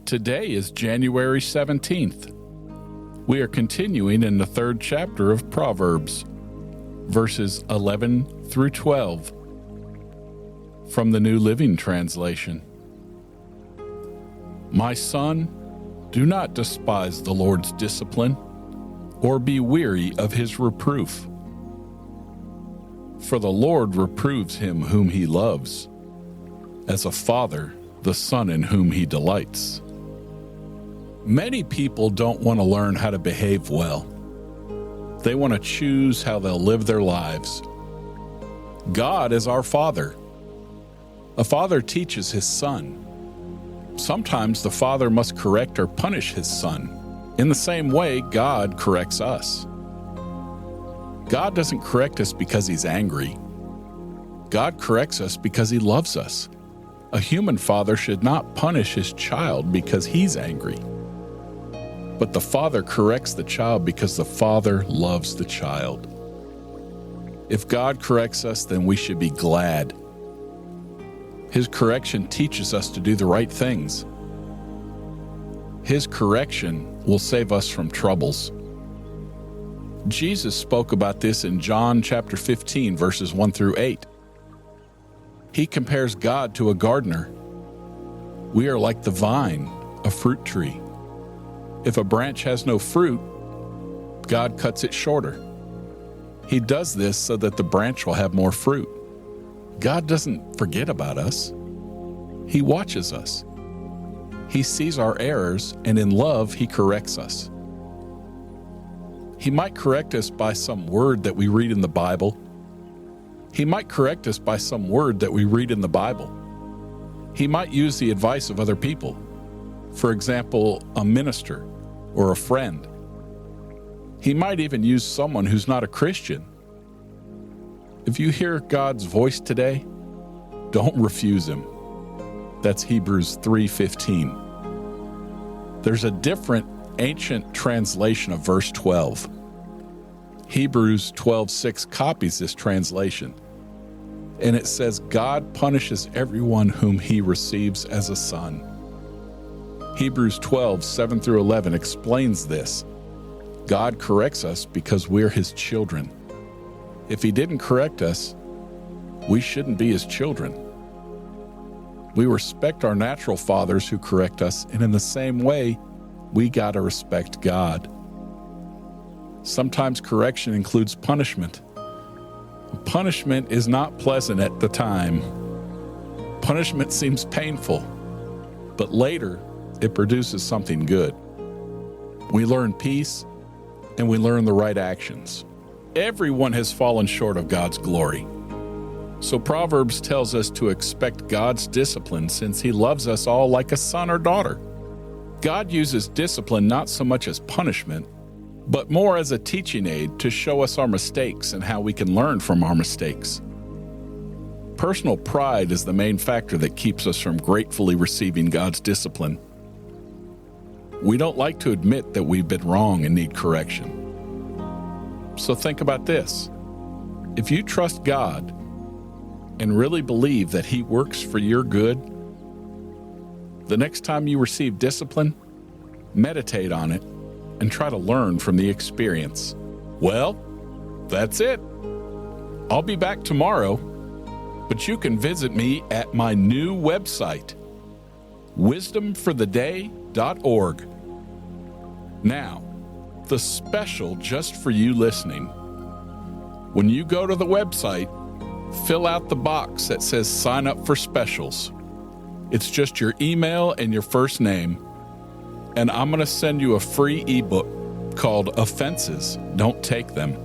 Today is January 17th. We are continuing in the third chapter of Proverbs, verses 11 through 12, from the New Living Translation. My son, do not despise the Lord's discipline, or be weary of his reproof. For the Lord reproves him whom he loves, as a father the son in whom he delights. Many people don't want to learn how to behave well. They want to choose how they'll live their lives. God is our Father. A father teaches his son. Sometimes the father must correct or punish his son. In the same way, God corrects us. God doesn't correct us because he's angry. God corrects us because he loves us. A human father should not punish his child because he's angry. But the father corrects the child because the father loves the child. If God corrects us, then we should be glad. His correction teaches us to do the right things. His correction will save us from troubles. Jesus spoke about this in John chapter 15, verses 1 through 8. He compares God to a gardener. We are like the vine, a fruit tree. If a branch has no fruit, God cuts it shorter. He does this so that the branch will have more fruit. God doesn't forget about us. He watches us. He sees our errors, and in love, he corrects us. He might correct us by some word that we read in the Bible. He might correct us by some word that we read in the Bible. He might use the advice of other people. For example, a minister or a friend. He might even use someone who's not a Christian. If you hear God's voice today, don't refuse him. That's Hebrews 3:15. There's a different ancient translation of verse 12. Hebrews 12:6 copies this translation, and it says, God punishes everyone whom he receives as a son. Hebrews 12:7 through 11 explains this. God corrects us because we're his children. If he didn't correct us, we shouldn't be his children. We respect our natural fathers who correct us, and in the same way, we gotta respect God. Sometimes correction includes punishment. Punishment is not pleasant at the time. Punishment seems painful, but later, it produces something good. We learn peace, and we learn the right actions. Everyone has fallen short of God's glory. So Proverbs tells us to expect God's discipline since he loves us all like a son or daughter. God uses discipline not so much as punishment, but more as a teaching aid to show us our mistakes and how we can learn from our mistakes. Personal pride is the main factor that keeps us from gratefully receiving God's discipline. We don't like to admit that we've been wrong and need correction. So think about this. If you trust God and really believe that he works for your good, the next time you receive discipline, meditate on it and try to learn from the experience. Well, that's it. I'll be back tomorrow, but you can visit me at my new website, wisdomfortheday.org. Now, the special just for you listening. When you go to the website, fill out the box that says sign up for specials. It's just your email and your first name, and I'm going to send you a free ebook called Offenses, Don't Take Them.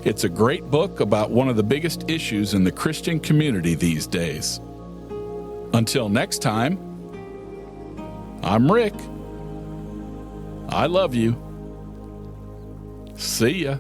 It's a great book about one of the biggest issues in the Christian community these days. Until next time, I'm Rick. I love you. See ya.